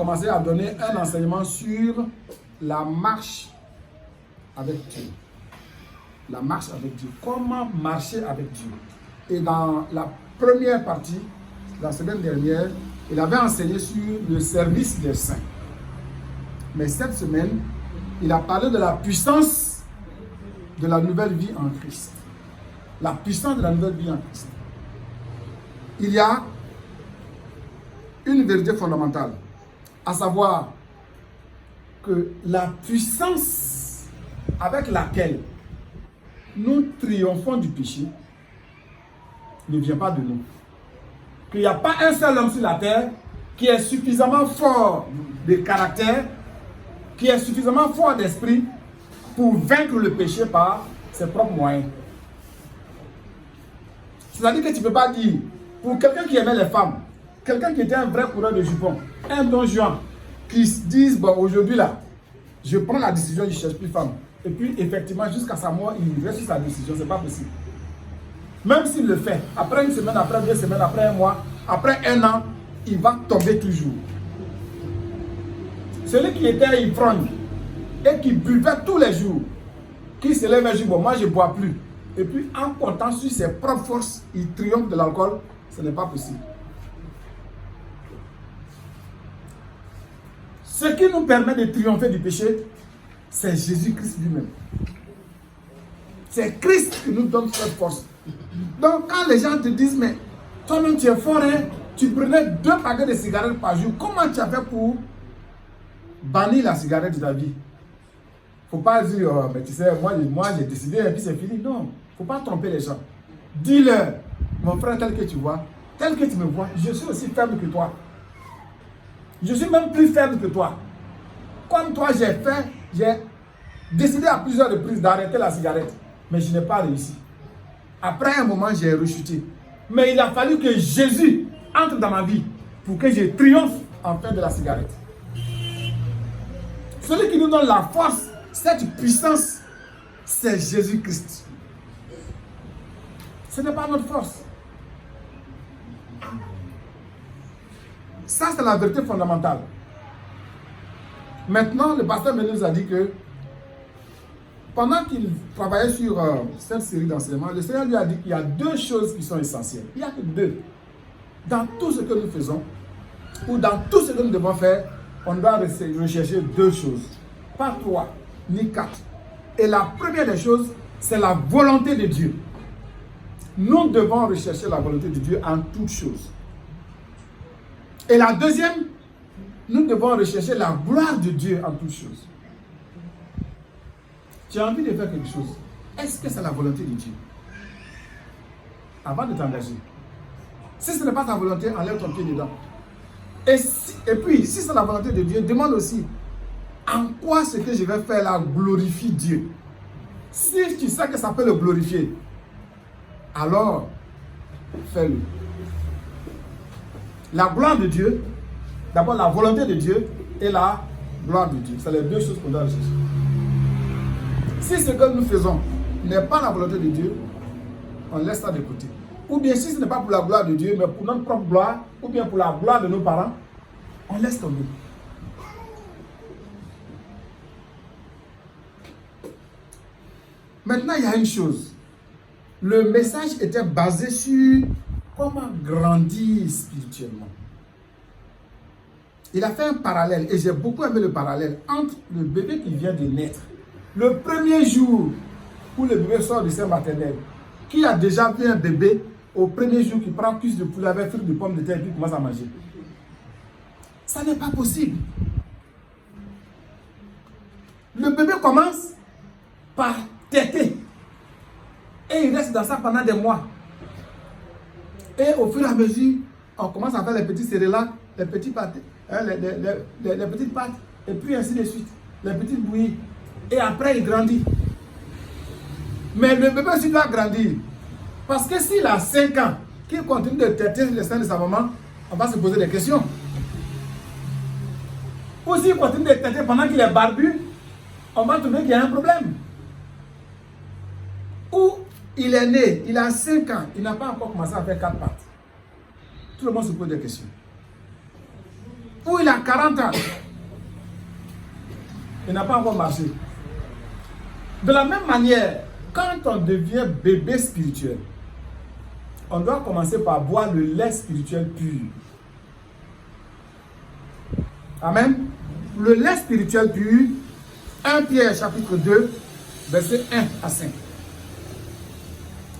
commencer à donner un enseignement sur la marche avec Dieu. La marche avec Dieu. Comment marcher avec Dieu. Et dans la première partie, la semaine dernière, il avait enseigné sur le service des saints. Mais cette semaine, il a parlé de la puissance de la nouvelle vie en Christ. La puissance de la nouvelle vie en Christ. Il y a une vérité fondamentale, à savoir que la puissance avec laquelle nous triomphons du péché ne vient pas de nous. Qu'il n'y a pas un seul homme sur la terre qui est suffisamment fort de caractère, qui est suffisamment fort d'esprit pour vaincre le péché par ses propres moyens. C'est-à-dire que tu ne peux pas dire, pour quelqu'un qui aimait les femmes, quelqu'un qui était un vrai coureur de jupons, un don Juan, qui se dise, bon, aujourd'hui là, je prends la décision, je ne cherche plus femme. Et puis, effectivement, jusqu'à sa mort, il reste sur sa décision, ce n'est pas possible. Même s'il le fait, après une semaine, après 2 semaines, après 1 mois, après 1 an, il va tomber toujours. Celui qui était ivrogne et qui buvait tous les jours, qui se lève un jour, bon, moi je ne bois plus. Et puis, en comptant sur ses propres forces, il triomphe de l'alcool, ce n'est pas possible. Ce qui nous permet de triompher du péché, c'est Jésus-Christ lui-même. C'est Christ qui nous donne cette force. Donc quand les gens te disent, mais toi-même tu es fort, hein? Tu prenais 2 paquets de cigarettes par jour, comment tu as fait pour bannir la cigarette de ta vie? Il ne faut pas dire, oh, mais tu sais, moi j'ai décidé et puis c'est fini. Non, il ne faut pas tromper les gens. Dis-leur, mon frère, tel que tu vois, tel que tu me vois, je suis aussi faible que toi. Je suis même plus faible que toi. Comme toi, j'ai décidé à plusieurs reprises d'arrêter la cigarette. Mais je n'ai pas réussi. Après un moment, j'ai rechuté. Mais il a fallu que Jésus entre dans ma vie pour que je triomphe enfin de la cigarette. Celui qui nous donne la force, cette puissance, c'est Jésus-Christ. Ce n'est pas notre force. Ça, c'est la vérité fondamentale. Maintenant, le pasteur nous a dit que pendant qu'il travaillait sur cette série d'enseignements, le Seigneur lui a dit qu'il y a 2 choses qui sont essentielles. Il n'y a que 2. Dans tout ce que nous faisons, ou dans tout ce que nous devons faire, on doit rechercher 2 choses. Pas 3, ni 4. Et la première des choses, c'est la volonté de Dieu. Nous devons rechercher la volonté de Dieu en toutes choses. Et la deuxième, nous devons rechercher la gloire de Dieu en toutes choses. Tu as envie de faire quelque chose. Est-ce que c'est la volonté de Dieu? Avant de t'engager. Si ce n'est pas ta volonté, enlève ton pied dedans. Et puis, si c'est la volonté de Dieu, demande aussi en quoi ce que je vais faire là glorifie Dieu. Si tu sais que ça peut le glorifier, alors fais-le. La gloire de Dieu, d'abord la volonté de Dieu et la gloire de Dieu. C'est les 2 choses qu'on doit rechercher. Si ce que nous faisons n'est pas la volonté de Dieu, on laisse ça de côté. Ou bien si ce n'est pas pour la gloire de Dieu, mais pour notre propre gloire, ou bien pour la gloire de nos parents, on laisse tomber. Maintenant, il y a une chose. Le message était basé sur comment grandir spirituellement. Il a fait un parallèle, et j'ai beaucoup aimé le parallèle, entre le bébé qui vient de naître. Le premier jour où le bébé sort du sein maternel, qui a déjà vu un bébé au premier jour qui prend cuisse de poulet avec fruits de pommes de terre et puis commence à manger? Ça n'est pas possible. Le bébé commence par téter. Et il reste dans ça pendant des mois. Et au fur et à mesure, on commence à faire les petits céréales, les petits pâtés, les petites pâtes, et puis ainsi de suite, les petites bouillies. Et après, il grandit. Mais le bébé aussi doit grandir. Parce que s'il a 5 ans, qu'il continue de téter le sein de sa maman, on va se poser des questions. Ou s'il continue de téter pendant qu'il est barbu, on va trouver qu'il y a un problème. Ou il est né, il a 5 ans, il n'a pas encore commencé à faire 4 pattes. Tout le monde se pose des questions. ou il a 40 ans, il n'a pas encore marché. De la même manière, quand on devient bébé spirituel, on doit commencer par boire le lait spirituel pur. Amen. Le lait spirituel pur, 1 Pierre chapitre 2, verset 1 à 5.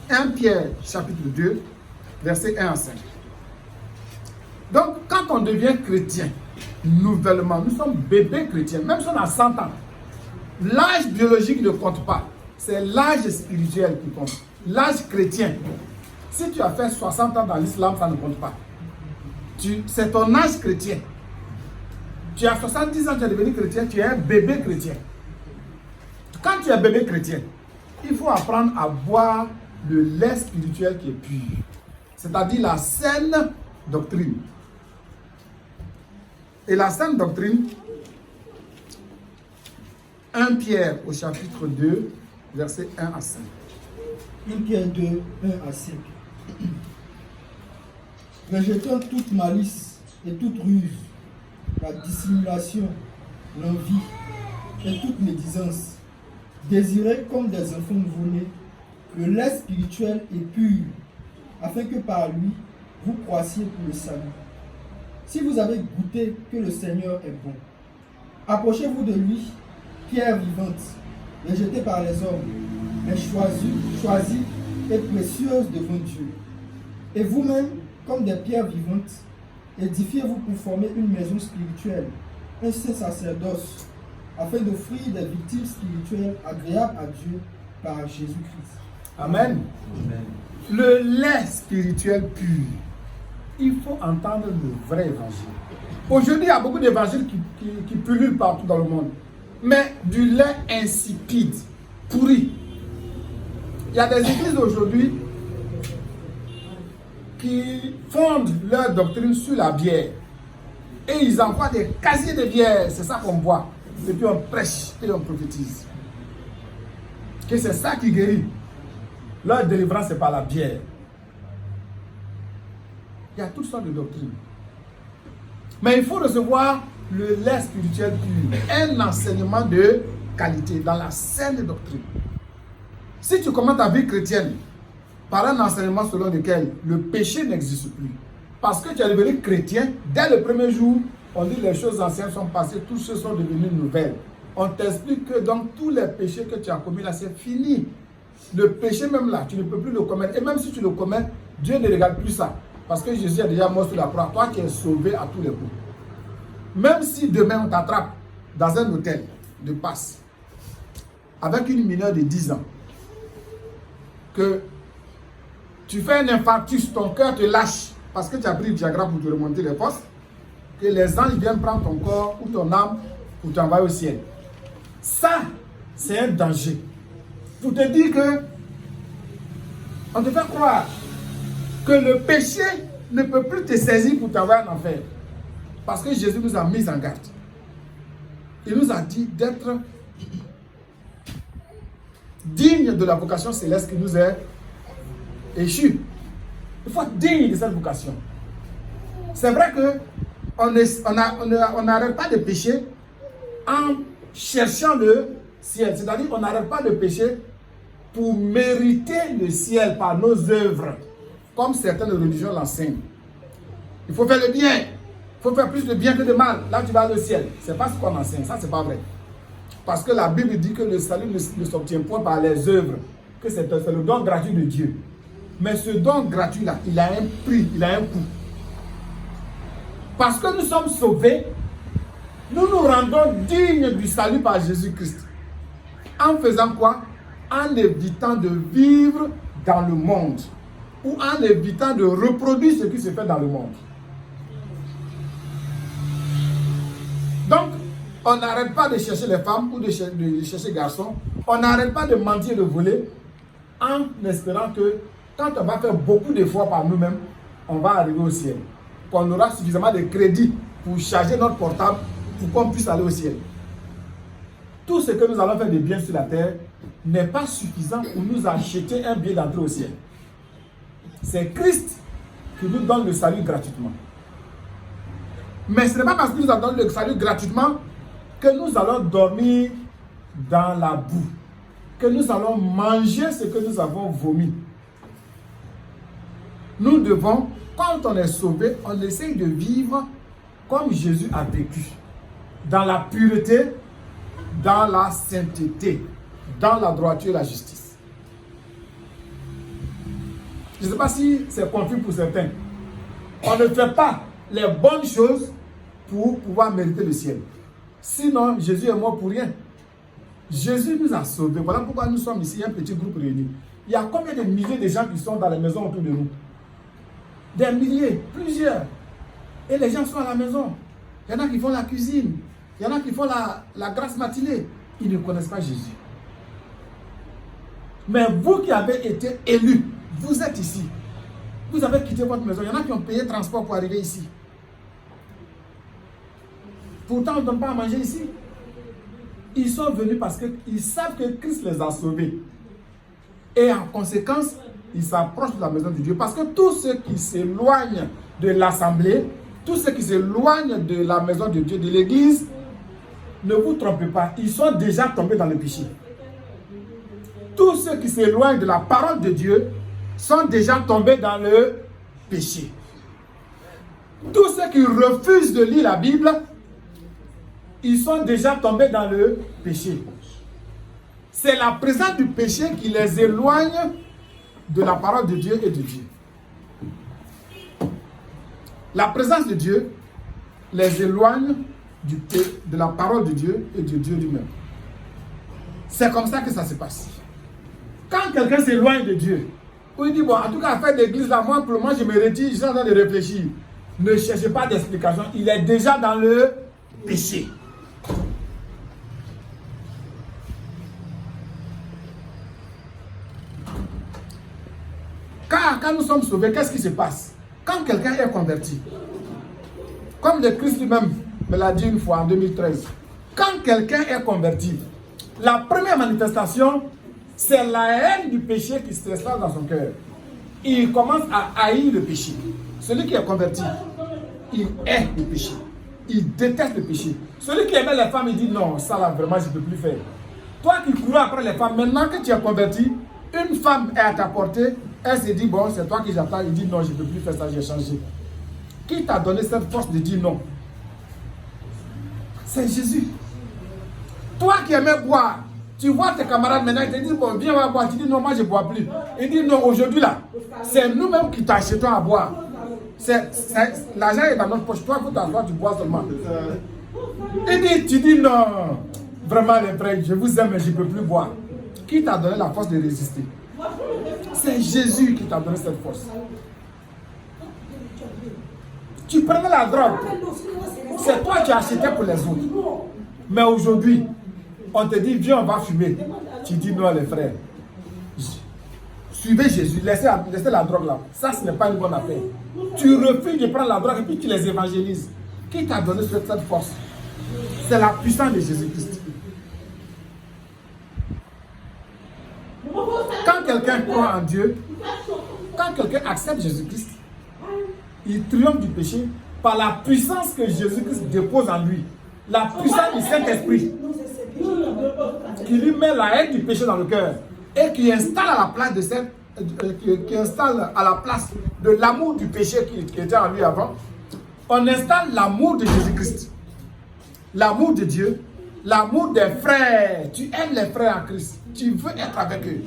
1 Pierre chapitre 2, verset 1 à 5. Donc, quand on devient chrétien, nouvellement, nous sommes bébés chrétiens, même si on a 100 ans. L'âge biologique ne compte pas. C'est l'âge spirituel qui compte. L'âge chrétien. Si tu as fait 60 ans dans l'islam, ça ne compte pas. C'est ton âge chrétien. Tu as 70 ans, tu es devenu chrétien, tu es un bébé chrétien. Quand tu es bébé chrétien, il faut apprendre à boire le lait spirituel qui est pur. C'est-à-dire la saine doctrine. Et la saine doctrine, 1 Pierre au chapitre 2, versets 1 à 5. 1 Pierre 2, 1 à 5. Rejetant toute malice et toute ruse, la dissimulation, l'envie et toute médisance, désirez comme des enfants nouveau-nés le lait spirituel et pur, afin que par lui vous croissiez pour le salut. Si vous avez goûté que le Seigneur est bon, approchez-vous de lui, pierre vivante, rejetée par les hommes, mais choisie et précieuse devant Dieu. Et vous-même, comme des pierres vivantes, édifiez-vous pour former une maison spirituelle, un saint sacerdoce, afin d'offrir des victimes spirituelles agréables à Dieu par Jésus-Christ. Amen. Amen. Le lait spirituel pur. Il faut entendre le vrai évangile. Aujourd'hui, il y a beaucoup d'évangiles qui pullulent partout dans le monde. Mais du lait insipide, pourri. Il y a des églises aujourd'hui qui fondent leur doctrine sur la bière. Et ils envoient des casiers de bière. C'est ça qu'on boit. Et puis on prêche et on prophétise. Que c'est ça qui guérit. Leur délivrance, c'est par la bière. Il y a toutes sortes de doctrines. Mais il faut recevoir le lait spirituel pur, un enseignement de qualité dans la saine doctrine. Si tu commences ta vie chrétienne par un enseignement selon lequel le péché n'existe plus, parce que tu es devenu chrétien, dès le premier jour, on dit les choses anciennes sont passées, toutes choses sont devenues nouvelles. On t'explique que donc tous les péchés que tu as commis là, c'est fini. Le péché même là, tu ne peux plus le commettre. Et même si tu le commets, Dieu ne regarde plus ça. Parce que Jésus a déjà mort sur la croix. Toi qui es sauvé à tous les coups. Même si demain on t'attrape dans un hôtel de passe avec une mineure de 10 ans, que tu fais un infarctus, ton cœur te lâche parce que tu as pris le Viagra pour te remonter les postes, que les anges viennent prendre ton corps ou ton âme pour t'envoyer au ciel. Ça, c'est un danger. Pour te dire que on te fait croire que le péché ne peut plus te saisir pour t'envoyer en enfer. Parce que Jésus nous a mis en garde. Il nous a dit d'être digne de la vocation céleste qui nous est échue. Il faut être digne de cette vocation. C'est vrai qu'on n'arrête pas de pécher en cherchant le ciel. C'est-à-dire qu'on n'arrête pas de pécher pour mériter le ciel par nos œuvres, comme certaines religions l'enseignent. Il faut faire le bien. Il faut faire plus de bien que de mal. Là, tu vas aller au ciel. Ce n'est pas ce qu'on enseigne. Ça, ce n'est pas vrai. Parce que la Bible dit que le salut ne s'obtient point par les œuvres, que c'est le don gratuit de Dieu. Mais ce don gratuit-là, il a un prix, il a un coût. Parce que nous sommes sauvés, nous nous rendons dignes du salut par Jésus-Christ. En faisant quoi? En évitant de vivre dans le monde. Ou en évitant de reproduire ce qui se fait dans le monde. Donc, on n'arrête pas de chercher les femmes ou de chercher les garçons. On n'arrête pas de mentir et de voler en espérant que quand on va faire beaucoup d'efforts par nous-mêmes, on va arriver au ciel. Qu'on aura suffisamment de crédit pour charger notre portable pour qu'on puisse aller au ciel. Tout ce que nous allons faire de bien sur la terre n'est pas suffisant pour nous acheter un billet d'entrée au ciel. C'est Christ qui nous donne le salut gratuitement. Mais ce n'est pas parce qu'il nous a donné le salut gratuitement que nous allons dormir dans la boue, que nous allons manger ce que nous avons vomi. Nous devons, quand on est sauvé, on essaye de vivre comme Jésus a vécu, dans la pureté, dans la sainteté, dans la droiture et la justice. Je ne sais pas si c'est confus pour certains. On ne fait pas les bonnes choses pour pouvoir mériter le ciel. Sinon, Jésus est mort pour rien. Jésus nous a sauvés. Voilà pourquoi nous sommes ici, un petit groupe réuni. Il y a combien de milliers de gens qui sont dans les maisons autour de nous? Des milliers, plusieurs. Et les gens sont à la maison. Il y en a qui font la cuisine. Il y en a qui font la grasse matinée. Ils ne connaissent pas Jésus. Mais vous qui avez été élus, vous êtes ici. Vous avez quitté votre maison. Il y en a qui ont payé transport pour arriver ici. Pourtant, on ne donne pas à manger ici. Ils sont venus parce qu'ils savent que Christ les a sauvés. Et en conséquence, ils s'approchent de la maison de Dieu. Parce que tous ceux qui s'éloignent de l'assemblée, tous ceux qui s'éloignent de la maison de Dieu, de l'église, ne vous trompez pas, ils sont déjà tombés dans le péché. Tous ceux qui s'éloignent de la parole de Dieu sont déjà tombés dans le péché. Tous ceux qui refusent de lire la Bible, ils sont déjà tombés dans le péché. C'est la présence du péché qui les éloigne de la parole de Dieu et de Dieu. La présence de Dieu les éloigne de la parole de Dieu et de Dieu lui-même. C'est comme ça que ça se passe. Quand quelqu'un s'éloigne de Dieu, ou il dit, bon, en tout cas, à faire l'église là, moi, pour le moment, je me retire, je suis en train de réfléchir. Ne cherchez pas d'explication, il est déjà dans le péché. Quand nous sommes sauvés, qu'est-ce qui se passe? Quand quelqu'un est converti, comme le Christ lui-même me l'a dit une fois en 2013, quand quelqu'un est converti, la première manifestation, c'est la haine du péché qui se installe dans son cœur. Il commence à haïr le péché. Celui qui est converti, il hait le péché. Il déteste le péché. Celui qui aimait les femmes, il dit non, ça là vraiment je ne peux plus faire. Toi qui cours après les femmes, maintenant que tu es converti, une femme est à ta portée, elle se dit bon, c'est toi qui j'attends, il dit non, je ne peux plus faire ça, j'ai changé. Qui t'a donné cette force de dire non? C'est Jésus. Toi qui aimais boire, tu vois tes camarades maintenant, ils te disent bon, viens on va boire, tu dis non, moi je ne bois plus. Il dit non, aujourd'hui là, c'est nous-mêmes qui t'achetons à boire. L'argent est dans notre poche, toi pour t'asseoir, tu bois seulement. Il dit, tu dis non, vraiment les frères, je vous aime mais je ne peux plus boire. Qui t'a donné la force de résister? C'est Jésus qui t'a donné cette force. Tu prenais la drogue, c'est toi qui achetais pour les autres. Mais aujourd'hui, on te dit, viens, on va fumer. Tu dis non, les frères. Suivez Jésus, laissez la drogue là. Ça, ce n'est pas une bonne affaire. Tu refuses de prendre la drogue et puis tu les évangélises. Qui t'a donné cette force? C'est la puissance de Jésus-Christ. Quand quelqu'un croit en Dieu, quand quelqu'un accepte Jésus-Christ, il triomphe du péché par la puissance que Jésus-Christ dépose en lui. La puissance du Saint-Esprit qui lui met la haine du péché dans le cœur et qui installe à la place de l'amour du péché qui était en lui avant. On installe l'amour de Jésus-Christ, l'amour de Dieu, l'amour des frères. Tu aimes les frères en Christ, tu veux être avec eux.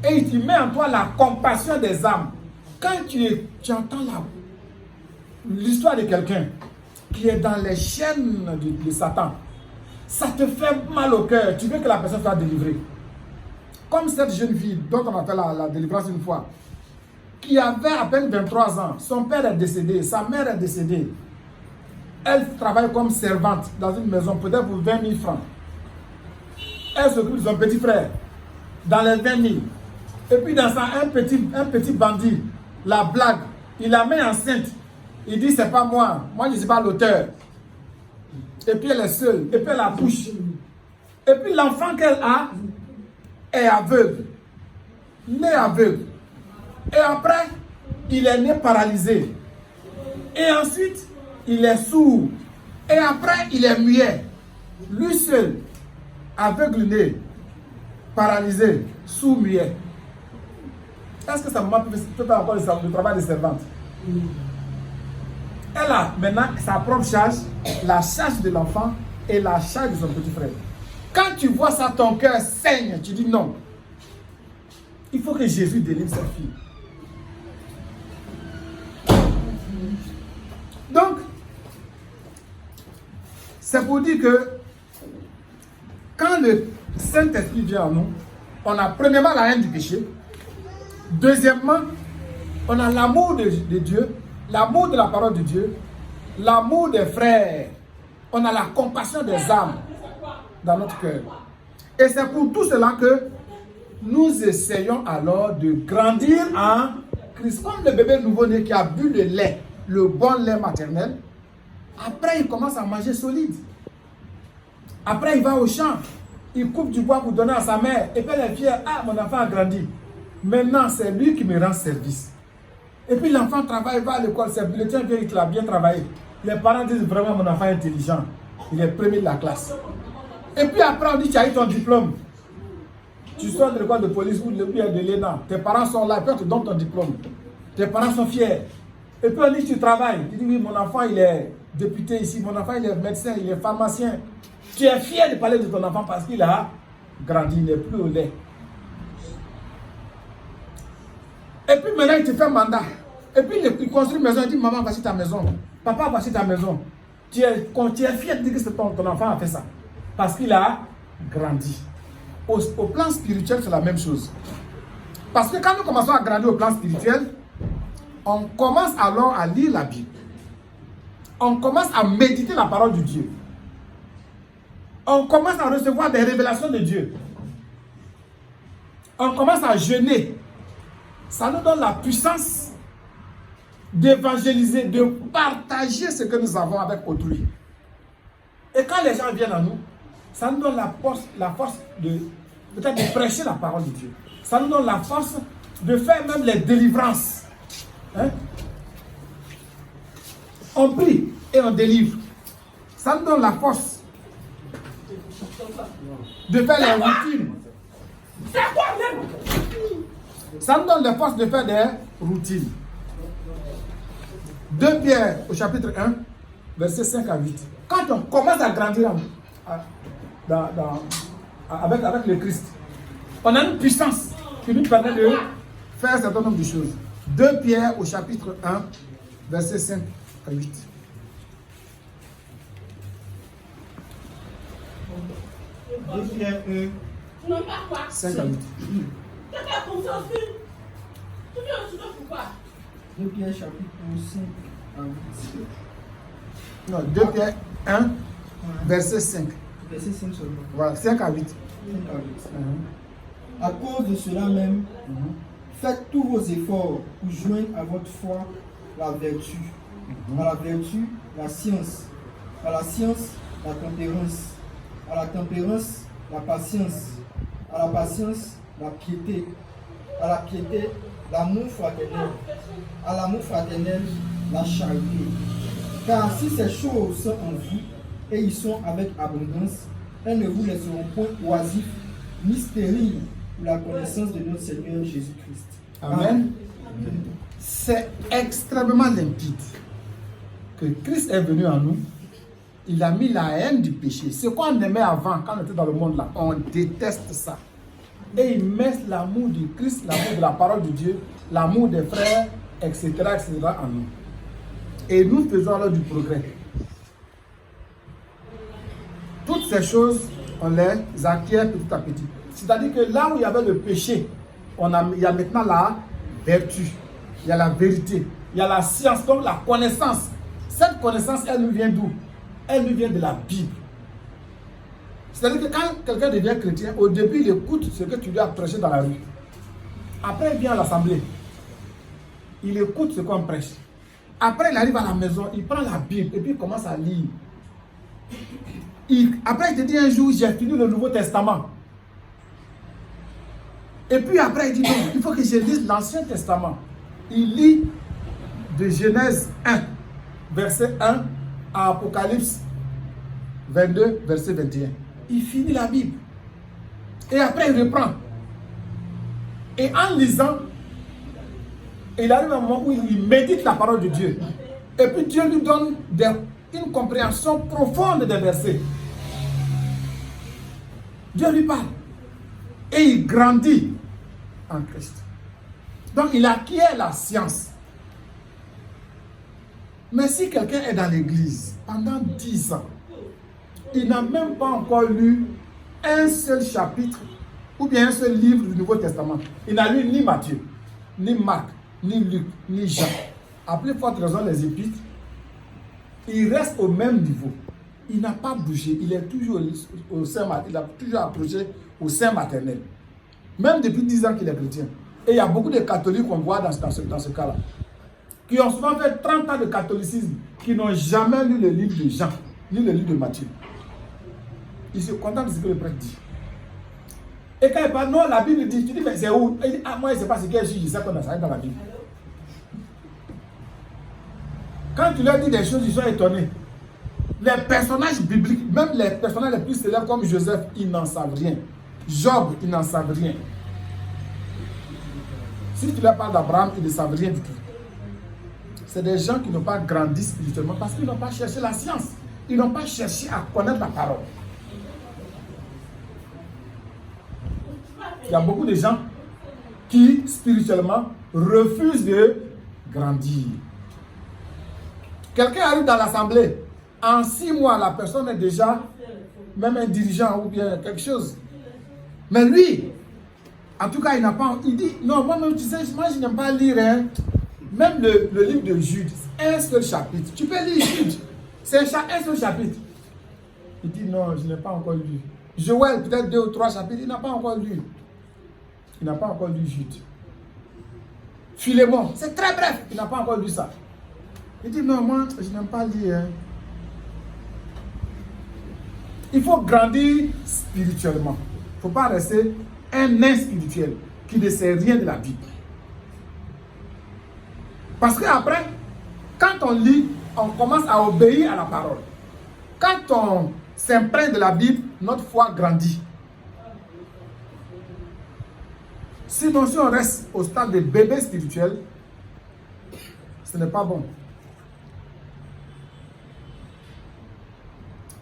Et il te met en toi la compassion des âmes. Quand tu entends l'histoire de quelqu'un qui est dans les chaînes de Satan, ça te fait mal au cœur. Tu veux que la personne soit délivrée. Comme cette jeune fille dont on a fait la délivrance une fois, qui avait à peine 23 ans. Son père est décédé, sa mère est décédée. Elle travaille comme servante dans une maison, peut-être pour 20 000 francs. Elle s'occupe de son petit frère, dans les 20 000. Et puis dans ça, un petit bandit la blague, il la met enceinte. Il dit, c'est pas moi je ne suis pas l'auteur. Et puis elle est seule, et puis elle accouche. Et puis l'enfant qu'elle a est aveugle, né aveugle. Et après, il est né paralysé. Et ensuite, il est sourd. Et après, il est muet. Lui seul, aveugle-né, paralysé, sourd, muet. Est-ce que sa maman peut faire encore le travail de servante? Elle a maintenant sa propre charge, la charge de l'enfant et la charge de son petit frère. Quand tu vois ça, ton cœur saigne, tu dis non. Il faut que Jésus délivre sa fille. Donc, c'est pour dire que quand le Saint-Esprit vient en nous, on a premièrement la haine du péché. Deuxièmement, on a l'amour de Dieu, l'amour de la parole de Dieu, l'amour des frères. On a la compassion des âmes dans notre cœur. Et c'est pour tout cela que nous essayons alors de grandir en Christ. Comme le bébé nouveau-né qui a bu le lait, le bon lait maternel, après il commence à manger solide. Après il va au champ, il coupe du bois pour donner à sa mère. Et puis elle est fière, ah mon enfant a grandi. Maintenant c'est lui qui me rend service. Et puis l'enfant travaille, va à l'école, c'est bulletin vient, il a bien travaillé. Les parents disent vraiment mon enfant est intelligent, il est premier de la classe. Et puis après on dit tu as eu ton diplôme. Tu sors de l'école de police ou de l'ENA, tes parents sont là, puis on te donne ton diplôme. Tes parents sont fiers. Et puis on dit tu travailles. Tu dis oui, mon enfant il est député ici, mon enfant il est médecin, il est pharmacien. Tu es fier de parler de ton enfant parce qu'il a grandi, il n'est plus au lait. Et puis maintenant il te fait mandat. Et puis il construit une maison, il dit maman voici ta maison. Papa voici ta maison. Tu es fier de dire que ton enfant a fait ça. Parce qu'il a grandi. Au plan spirituel, c'est la même chose. Parce que quand nous commençons à grandir au plan spirituel, on commence alors à lire la Bible. On commence à méditer la parole de Dieu. On commence à recevoir des révélations de Dieu. On commence à jeûner. Ça nous donne la puissance d'évangéliser, de partager ce que nous avons avec autrui. Et quand les gens viennent à nous, ça nous donne la force de peut-être de prêcher la parole de Dieu. Ça nous donne la force de faire même les délivrances. Hein? On prie et on délivre. Ça nous donne la force de faire les routines. Ça nous donne la force de faire des routines. 2 Pierre au chapitre 1, versets 5 à 8. Quand on commence à grandir avec le Christ, on a une puissance qui nous permet de faire un certain nombre de choses. 2 Pierre au chapitre 1, versets 5 à 8. Pierre 1, 5 à 8. 2 Pierre chapitre 5 à 8. Non, 2 Pierre 1, verset 5. Verset 5 seulement. Voilà, 5 à 8. 5 à 8. À cause de cela même, faites tous vos efforts pour joindre à votre foi la vertu. À la vertu, la science. À la science, la tempérance. À la tempérance, la patience. À la patience, la piété. À la piété, l'amour fraternel. À l'amour fraternel, la charité. Car si ces choses sont en vous et ils sont avec abondance, elles ne vous laisseront point oisifs ni stériles pour la connaissance de notre Seigneur Jésus-Christ. Amen. C'est extrêmement limpide que Christ est venu en nous. Il a mis la haine du péché. Ce qu'on aimait avant, quand on était dans le monde là, on déteste ça. Et il met l'amour du Christ, l'amour de la parole de Dieu, l'amour des frères, etc., etc. en nous. Et nous faisons alors du progrès. Toutes ces choses, on les acquiert petit à petit. C'est-à-dire que là où il y avait le péché, il y a maintenant la vertu, il y a la vérité, il y a la science, donc la connaissance. Cette connaissance, elle nous vient d'où? Elle nous vient de la Bible. C'est-à-dire que quand quelqu'un devient chrétien, au début, il écoute ce que tu lui as prêché dans la rue. Après, il vient à l'assemblée. Il écoute ce qu'on prêche. Après, il arrive à la maison, il prend la Bible et puis il commence à lire. Après, il te dit un jour, j'ai fini le Nouveau Testament. Et puis après, il dit non, il faut que je lise l'Ancien Testament. Il lit de Genèse 1, verset 1 à Apocalypse 22, verset 21. Il finit la Bible. Et après, il reprend. Et en lisant, il arrive à un moment où il médite la parole de Dieu. Et puis Dieu lui donne une compréhension profonde des versets. Dieu lui parle. Et il grandit en Christ. Donc il acquiert la science. Mais si quelqu'un est dans l'église pendant 10 ans, il n'a même pas encore lu un seul chapitre ou bien un seul livre du Nouveau Testament. Il n'a lu ni Matthieu, ni Marc, ni Luc, ni Jean. À plus forte raison les épîtres. Il reste au même niveau. Il n'a pas bougé. Il est toujours au sein, il a toujours approché au sein maternel. Même depuis 10 ans qu'il est chrétien. Et il y a beaucoup de catholiques qu'on voit dans ce cas-là. Qui ont souvent fait 30 ans de catholicisme, qui n'ont jamais lu le livre de Jean, ni le livre de Matthieu. Ils se contentent de ce que le prêtre dit. Et quand il parle, non, la Bible dit, tu dis, mais c'est où? Il dit, ah, moi, je ne sais pas ce qu'elle dit, je sais qu'on a ça dans la Bible. Quand tu leur dis des choses, ils sont étonnés. Les personnages bibliques, même les personnages les plus célèbres comme Joseph, ils n'en savent rien. Job, ils n'en savent rien. Si tu leur parles d'Abraham, ils ne savent rien du tout. C'est des gens qui n'ont pas grandi spirituellement parce qu'ils n'ont pas cherché la science. Ils n'ont pas cherché à connaître la parole. Il y a beaucoup de gens qui, spirituellement, refusent de grandir. Quelqu'un arrive dans l'assemblée. En 6 mois, la personne est déjà même un dirigeant ou bien quelque chose. Mais lui, en tout cas, il n'a pas... Il dit, non, moi-même, tu sais, moi, je n'aime pas lire, hein. Même le livre de Jude, un seul chapitre. Tu peux lire Jude. C'est un seul chapitre. Il dit, non, je n'ai pas encore lu. Joël, peut-être 2 ou 3 chapitres, il n'a pas encore lu. Il n'a pas encore lu Jude. Philémon, c'est très bref, il n'a pas encore lu ça. Il dit, non, moi, je n'aime pas lire. Hein. Il faut grandir spirituellement. Il ne faut pas rester un nain spirituel qui ne sait rien de la Bible. Parce qu'après, quand on lit, on commence à obéir à la parole. Quand on s'imprègne de la Bible, notre foi grandit. Sinon, si on reste au stade de bébé spirituel, ce n'est pas bon.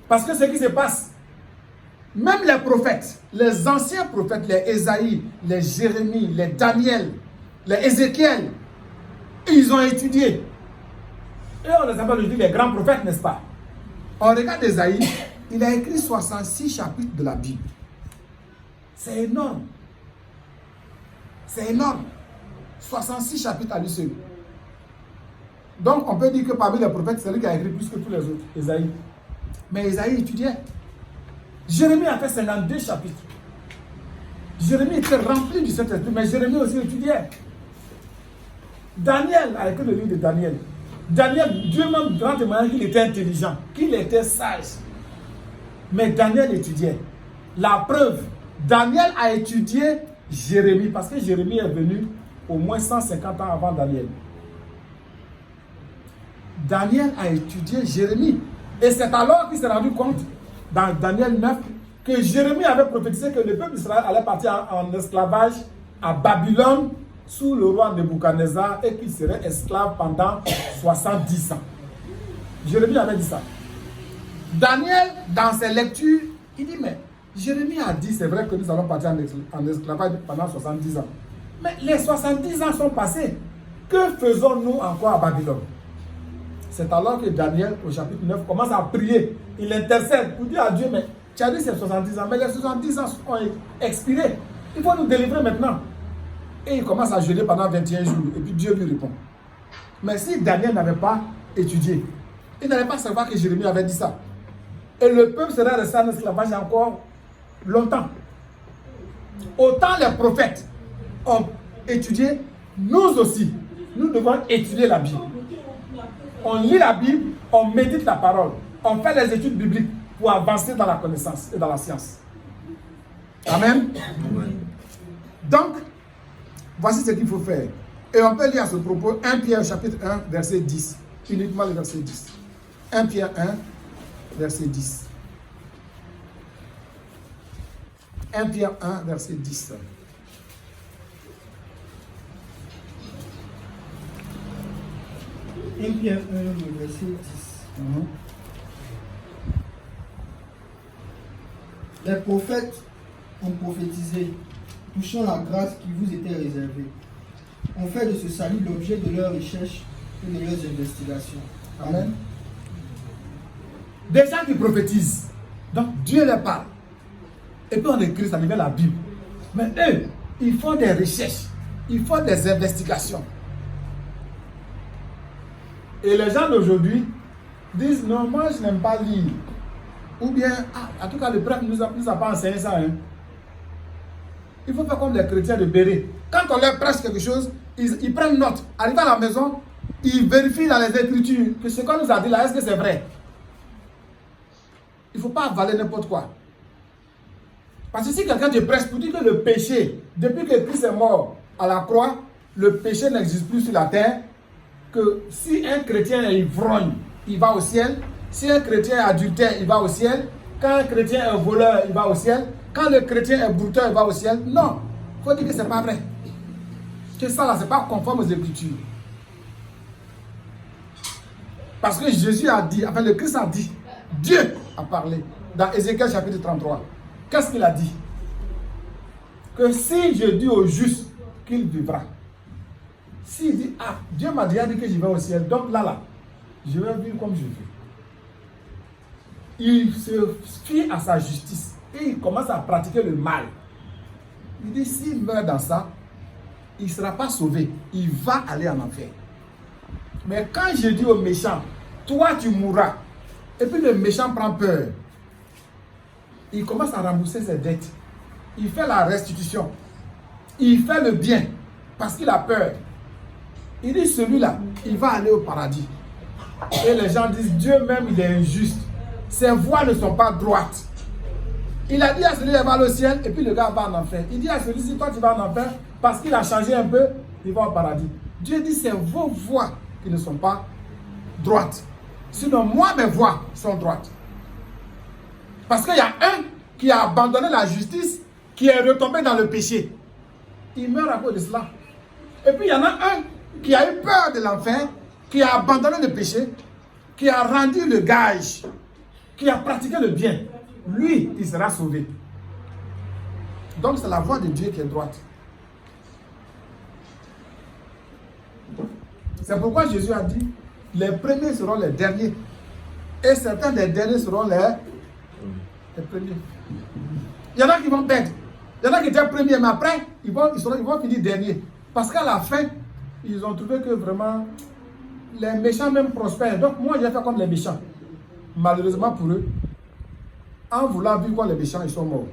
Parce que ce qui se passe, même les prophètes, les anciens prophètes, les Ésaïe, les Jérémie, les Daniel, les Ézéchiel, ils ont étudié. Et on les appelle aujourd'hui les grands prophètes, n'est-ce pas? On regarde Ésaïe, il a écrit 66 chapitres de la Bible. C'est énorme. C'est énorme. 66 chapitres à lui seul. Donc on peut dire que parmi les prophètes, c'est lui qui a écrit plus que tous les autres, Ésaïe. Mais Ésaïe étudiait. Jérémie a fait 52 chapitres. Jérémie était rempli du Saint-Esprit, mais Jérémie aussi étudiait. Daniel a écrit le livre de Daniel. Daniel, Dieu même rend témoignage qu'il était intelligent, qu'il était sage. Mais Daniel étudiait. La preuve, Daniel a étudié Jérémie, parce que Jérémie est venu au moins 150 ans avant Daniel. Daniel a étudié Jérémie. Et c'est alors qu'il s'est rendu compte, dans Daniel 9, que Jérémie avait prophétisé que le peuple d'Israël allait partir en esclavage à Babylone sous le roi Nebuchadnezzar et qu'il serait esclave pendant 70 ans. Jérémie avait dit ça. Daniel, dans ses lectures, il dit, mais Jérémie a dit, c'est vrai que nous allons partir en esclavage pendant 70 ans. Mais les 70 ans sont passés. Que faisons-nous encore à Babylone? C'est alors que Daniel, au chapitre 9, commence à prier. Il intercède pour dire à Dieu, mais tu as dit c'est 70 ans, mais les 70 ans ont expiré. Il faut nous délivrer maintenant. Et il commence à jeûner pendant 21 jours. Et puis Dieu lui répond. Mais si Daniel n'avait pas étudié, il n'allait pas savoir que Jérémie avait dit ça. Et le peuple serait resté en esclavage encore longtemps. Autant les prophètes ont étudié, nous aussi, nous devons étudier la Bible. On lit la Bible, on médite la parole, on fait les études bibliques pour avancer dans la connaissance et dans la science. Amen. Amen. Donc, voici ce qu'il faut faire. Et on peut lire à ce propos 1 Pierre chapitre 1, verset 10. uniquement le verset 10. 1 Pierre 1, verset 10. 1 Pierre 1, verset 10. Pierre 1, le verset 10. Les prophètes ont prophétisé, touchant la grâce qui vous était réservée. On fait de ce salut l'objet de leurs recherches et de leurs investigations. Amen. Des gens qui prophétisent. Donc Dieu leur parle. Et puis on écrit ça dans la Bible. Mais eux, ils font des recherches. Ils font des investigations. Et les gens d'aujourd'hui disent non, moi je n'aime pas lire. Ou bien, en tout cas le prêtre ne nous a pas enseigné ça. Hein. Il faut faire comme les chrétiens de Béret. Quand on leur prêche quelque chose, ils prennent note. Arrivent à la maison, ils vérifient dans les Écritures que ce qu'on nous a dit là, est-ce que c'est vrai? Il ne faut pas avaler n'importe quoi. Parce que si quelqu'un te prêche pour dire que le péché, depuis que Christ est mort à la croix, le péché n'existe plus sur la terre, que si un chrétien est ivrogne, il va au ciel. Si un chrétien est adultère, il va au ciel. Quand un chrétien est voleur, il va au ciel. Quand le chrétien est brouteur, il va au ciel. Non, il faut dire que ce n'est pas vrai. Que ça là, ce n'est pas conforme aux Écritures. Parce que Jésus a dit, enfin le Christ a dit, Dieu a parlé dans Ézéchiel chapitre 33. Qu'est-ce qu'il a dit? Que si je dis au juste qu'il vivra, s'il dit, Dieu m'a déjà dit que je vais au ciel, donc là, je vais vivre comme je veux. Il se fie à sa justice et il commence à pratiquer le mal. Il dit, s'il meurt dans ça, il ne sera pas sauvé. Il va aller en enfer. Mais quand je dis au méchant, toi tu mourras, et puis le méchant prend peur, il commence à rembourser ses dettes. Il fait la restitution. Il fait le bien parce qu'il a peur. Il dit, celui-là, il va aller au paradis. Et les gens disent, Dieu même, il est injuste. Ses voies ne sont pas droites. Il a dit à celui-là, il va aller au ciel, et puis le gars va en enfer. Il dit à celui-ci, toi tu vas en enfer, parce qu'il a changé un peu, il va au paradis. Dieu dit, c'est vos voies qui ne sont pas droites. Sinon, moi, mes voies sont droites. Parce qu'il y a un qui a abandonné la justice, qui est retombé dans le péché. Il meurt à cause de cela. Et puis il y en a un qui a eu peur de l'enfer, qui a abandonné le péché, qui a rendu le gage, qui a pratiqué le bien. Lui, il sera sauvé. Donc c'est la voie de Dieu qui est droite. C'est pourquoi Jésus a dit, les premiers seront les derniers. Et certains des derniers seront les premiers. Il y en a qui vont perdre. Il y en a qui étaient premiers, mais après, ils vont finir derniers. Parce qu'à la fin, ils ont trouvé que vraiment, les méchants même prospèrent. Donc moi, j'ai fait comme les méchants. Malheureusement pour eux, en voulant vivre comme les méchants, ils sont morts.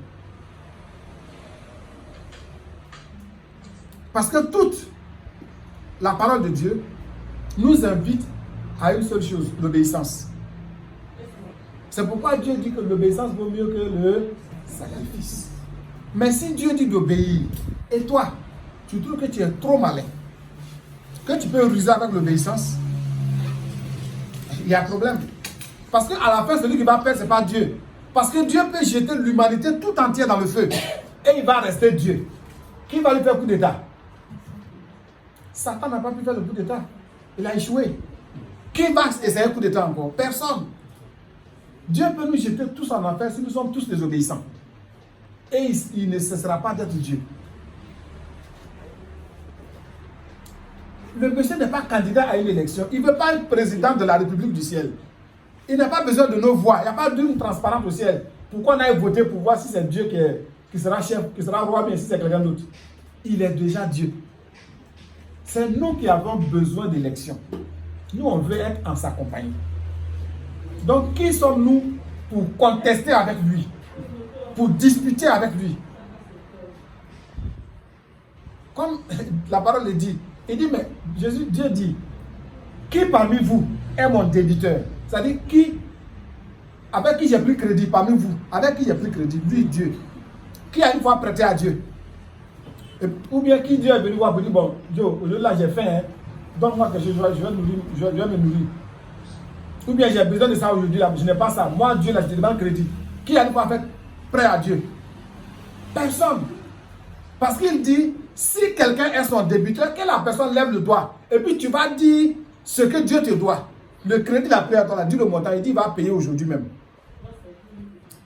Parce que toute la parole de Dieu nous invite à une seule chose, l'obéissance. C'est pourquoi Dieu dit que l'obéissance vaut mieux que le sacrifice. Mais si Dieu dit d'obéir, et toi, tu trouves que tu es trop malin, que tu peux ruser avec l'obéissance, il y a un problème. Parce qu'à la fin, celui qui va perdre, ce n'est pas Dieu. Parce que Dieu peut jeter l'humanité tout entière dans le feu. Et il va rester Dieu. Qui va lui faire coup d'état? Satan n'a pas pu faire le coup d'état. Il a échoué. Qui va essayer le coup d'état encore? Personne. Dieu peut nous jeter tous en enfer si nous sommes tous désobéissants. Et il ne cessera pas d'être Dieu. Le monsieur n'est pas candidat à une élection. Il ne veut pas être président de la République du ciel. Il n'a pas besoin de nos voix. Il n'y a pas d'une transparente au ciel. Pourquoi on aille voter pour voir si c'est Dieu qui sera chef, qui sera roi, bien si c'est quelqu'un d'autre? Il est déjà Dieu. C'est nous qui avons besoin d'élection. Nous, on veut être en sa compagnie. Donc, qui sommes-nous pour contester avec lui? Pour disputer avec lui? Comme la parole le dit, il dit, mais Dieu dit, qui parmi vous est mon débiteur? C'est-à-dire, avec qui j'ai pris crédit parmi vous? Avec qui j'ai pris crédit? Lui, Dieu. Qui a une fois prêté à Dieu? Ou bien qui Dieu est venu voir pour dire, bon, Dieu, aujourd'hui là j'ai faim, hein, donne-moi quelque chose, je vais me nourrir. Ou bien j'ai besoin de ça aujourd'hui, là, je n'ai pas ça. Moi, Dieu, là, je te demande crédit. Qui a pas fait prêt à Dieu? Personne. Parce qu'il dit, si quelqu'un est son débiteur, que la personne lève le doigt. Et puis tu vas dire ce que Dieu te doit. Le crédit, la prière, on a dit le montant, il dit, il va payer aujourd'hui même.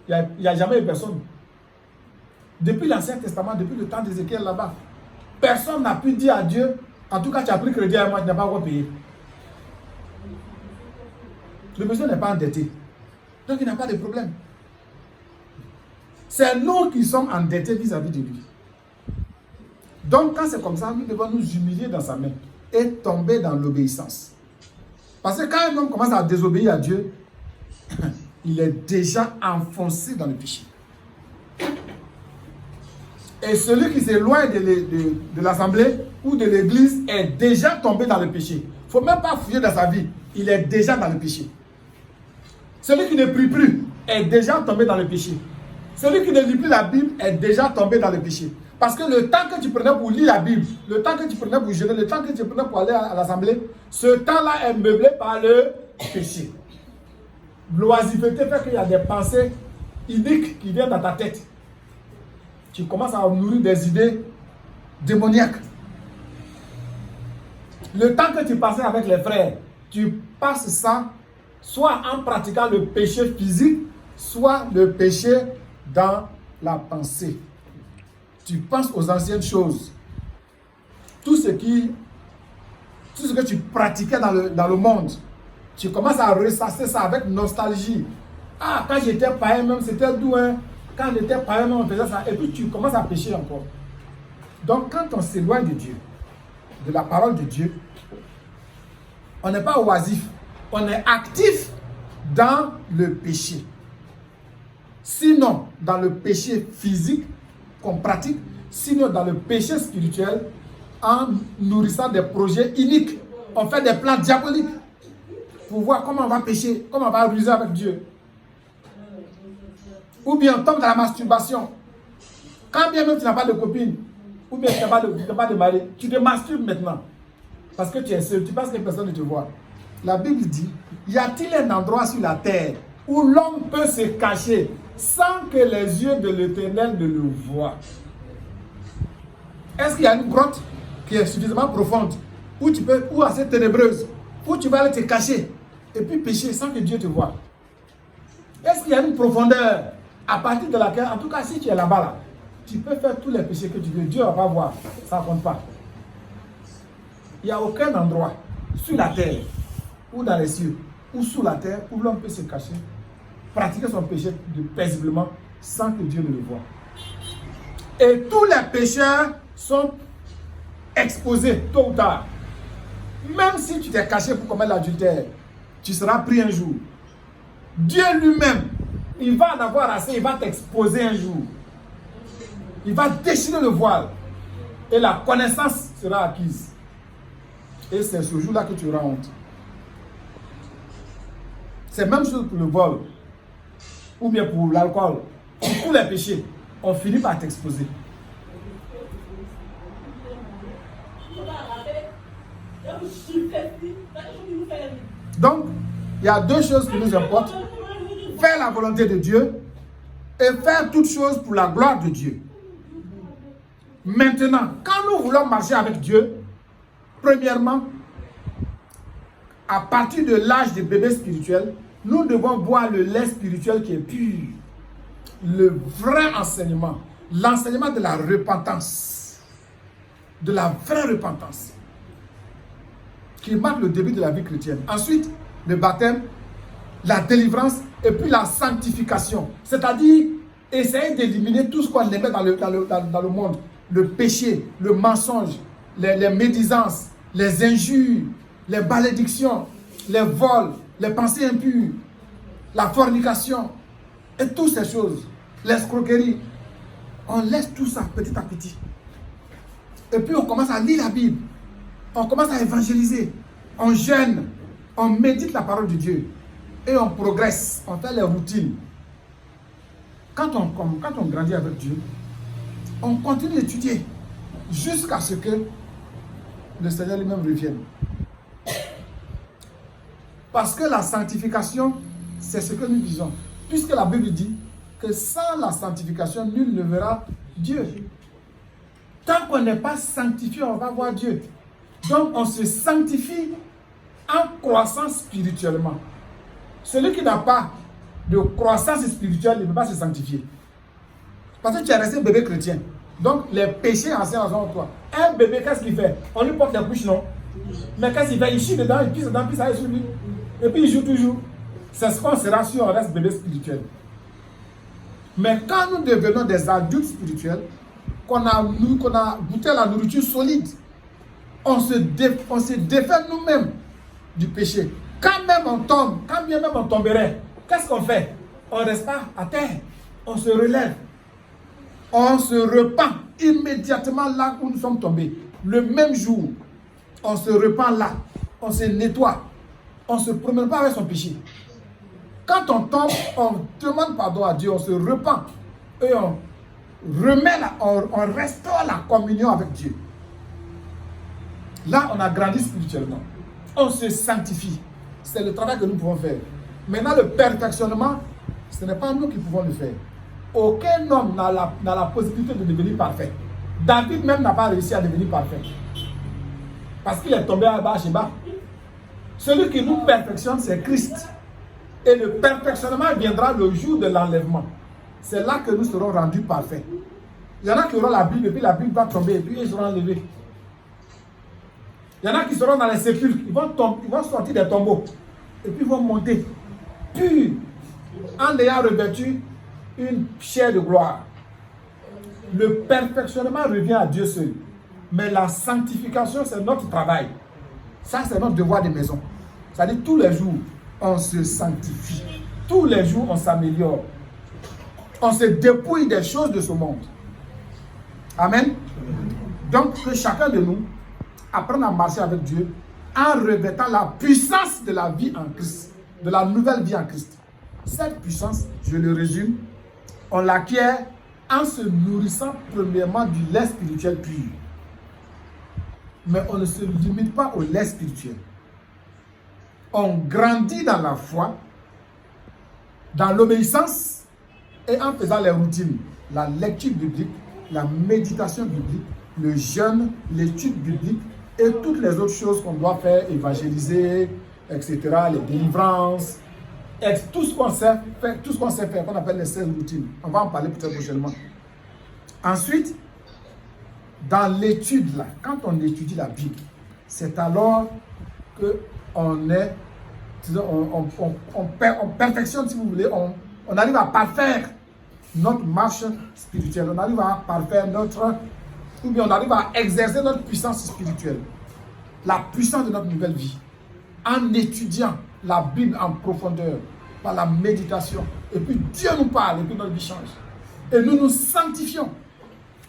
Il n'y a jamais eu personne. Depuis l'Ancien Testament, depuis le temps d'Ézéchiel là-bas, personne n'a pu dire à Dieu, en tout cas tu as pris crédit à moi, tu n'as pas encore payé. Le monsieur n'est pas endetté. Donc il n'a pas de problème. C'est nous qui sommes endettés vis-à-vis de lui. Donc quand c'est comme ça, nous devons nous humilier dans sa main et tomber dans l'obéissance. Parce que quand un homme commence à désobéir à Dieu, il est déjà enfoncé dans le péché. Et celui qui s'éloigne de l'assemblée ou de l'église est déjà tombé dans le péché. Il ne faut même pas fouiller dans sa vie. Il est déjà dans le péché. Celui qui ne prie plus est déjà tombé dans le péché. Celui qui ne lit plus la Bible est déjà tombé dans le péché. Parce que le temps que tu prenais pour lire la Bible, le temps que tu prenais pour jeûner, le temps que tu prenais pour aller à l'assemblée, ce temps-là est meublé par le péché. L'oisiveté fait qu'il y a des pensées iniques qui viennent dans ta tête. Tu commences à nourrir des idées démoniaques. Le temps que tu passais avec les frères, tu passes ça soit en pratiquant le péché physique, soit le péché dans la pensée. Tu penses aux anciennes choses. Tout ce que tu pratiquais dans le monde, tu commences à ressasser ça avec nostalgie. Ah, quand j'étais païen même, c'était doux, hein. Quand j'étais païen même, on faisait ça. Et puis tu commences à pécher encore. Donc quand on s'éloigne de Dieu, de la parole de Dieu, on n'est pas oisif. On est actif dans le péché. Sinon, dans le péché physique qu'on pratique, sinon dans le péché spirituel, en nourrissant des projets iniques. On fait des plans diaboliques pour voir comment on va pécher, comment on va ruser avec Dieu. Ou bien on tombe dans la masturbation. Quand bien même tu n'as pas de copine, ou bien tu n'as pas de mari, tu te masturbes maintenant. Parce que tu es seul, tu penses que personne ne te voit. La Bible dit, y a-t-il un endroit sur la terre où l'homme peut se cacher sans que les yeux de l'Éternel ne le voient? Est-ce qu'il y a une grotte qui est suffisamment profonde, ou assez ténébreuse, où tu vas aller te cacher et puis pécher sans que Dieu te voie? Est-ce qu'il y a une profondeur à partir de laquelle, en tout cas si tu es là-bas, là, tu peux faire tous les péchés que tu veux, Dieu ne va pas voir, ça ne compte pas. Il n'y a aucun endroit sur la terre, ou dans les cieux, ou sous la terre, où l'homme peut se cacher, pratiquer son péché paisiblement, sans que Dieu ne le voie. Et tous les pécheurs sont exposés, tôt ou tard. Même si tu t'es caché pour commettre l'adultère, tu seras pris un jour. Dieu lui-même, il va en avoir assez, il va t'exposer un jour. Il va déchirer le voile. Et la connaissance sera acquise. Et c'est ce jour-là que tu auras honte. C'est la même chose pour le vol. Ou bien pour l'alcool. Pour tous les péchés. On finit par t'exposer. Donc, il y a deux choses qui nous importent. Faire la volonté de Dieu et faire toutes choses pour la gloire de Dieu. Maintenant, quand nous voulons marcher avec Dieu, premièrement, à partir de l'âge des bébés spirituels, nous devons boire le lait spirituel qui est pur. Le vrai enseignement. L'enseignement de la repentance. De la vraie repentance. Qui marque le début de la vie chrétienne. Ensuite, le baptême, la délivrance et puis la sanctification. C'est-à-dire, essayer d'éliminer tout ce qu'on aimait dans le monde. Le péché, le mensonge, les médisances, les injures, les malédictions, les vols, les pensées impures, la fornication et toutes ces choses, l'escroquerie. On laisse tout ça petit à petit. Et puis on commence à lire la Bible. On commence à évangéliser. On jeûne. On médite la parole de Dieu. Et on progresse. On fait les routines. Quand on grandit avec Dieu, on continue d'étudier jusqu'à ce que le Seigneur lui-même revienne. Parce que la sanctification, c'est ce que nous disons. Puisque la Bible dit que sans la sanctification, nul ne verra Dieu. Tant qu'on n'est pas sanctifié, on va voir Dieu. Donc, on se sanctifie en croissant spirituellement. Celui qui n'a pas de croissance spirituelle, il ne peut pas se sanctifier. Parce que tu es resté bébé chrétien. Donc, les péchés anciens en toi. Un bébé, qu'est-ce qu'il fait? On lui porte les couches, non? Mais qu'est-ce qu'il fait? Il chie dedans, il pisse dedans, puis ça est sur lui. Et puis, il joue toujours. C'est ce qu'on sera si on reste bébé spirituel. Mais quand nous devenons des adultes spirituels, qu'on a goûté la nourriture solide, on se défait nous-mêmes du péché. Quand même on tombe, quand bien même on tomberait, qu'est-ce qu'on fait? On ne reste pas à terre. On se relève. On se repent immédiatement là où nous sommes tombés. Le même jour, on se repent là. On se nettoie. On ne se promène pas avec son péché. Quand on tombe, on demande pardon à Dieu, on se repent. Et on remet, on restaure la communion avec Dieu. Là, on a grandi spirituellement. On se sanctifie. C'est le travail que nous pouvons faire. Maintenant, le perfectionnement, ce n'est pas nous qui pouvons le faire. Aucun homme n'a la possibilité de devenir parfait. David même n'a pas réussi à devenir parfait. Parce qu'il est tombé à Bathsheba. Celui qui nous perfectionne, c'est Christ. Et le perfectionnement viendra le jour de l'enlèvement. C'est là que nous serons rendus parfaits. Il y en a qui auront la Bible et puis la Bible va tomber et puis ils seront enlevés. Il y en a qui seront dans les sépulcres, ils vont sortir des tombeaux et puis ils vont monter purs en ayant revêtu une chair de gloire. Le perfectionnement revient à Dieu seul. Mais la sanctification, c'est notre travail. Ça, c'est notre devoir de maison. C'est-à-dire tous les jours, on se sanctifie. Tous les jours, on s'améliore. On se dépouille des choses de ce monde. Amen. Donc, que chacun de nous apprenne à marcher avec Dieu en revêtant la puissance de la vie en Christ, de la nouvelle vie en Christ. Cette puissance, je le résume, on l'acquiert en se nourrissant premièrement du lait spirituel pur. Mais on ne se limite pas au lait spirituel. On grandit dans la foi, dans l'obéissance et en faisant les routines, la lecture biblique, la méditation biblique, le jeûne, l'étude biblique et toutes les autres choses qu'on doit faire, évangéliser, etc., les délivrances, tout ce qu'on sait faire, qu'on appelle les 16 routines. On va en parler peut-être prochainement. Ensuite, dans l'étude, là, quand on étudie la Bible, c'est alors qu'on perfectionne, si vous voulez, on arrive à parfaire notre marche spirituelle, on arrive à parfaire ou bien on arrive à exercer notre puissance spirituelle, la puissance de notre nouvelle vie, en étudiant la Bible en profondeur, par la méditation, et puis Dieu nous parle, et puis notre vie change. Et nous nous sanctifions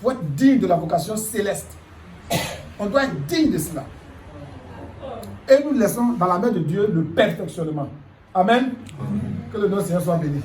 pour être digne de la vocation céleste. On doit être digne de cela. Et nous laissons dans la main de Dieu le perfectionnement. Amen. Que le nom du Seigneur soit béni.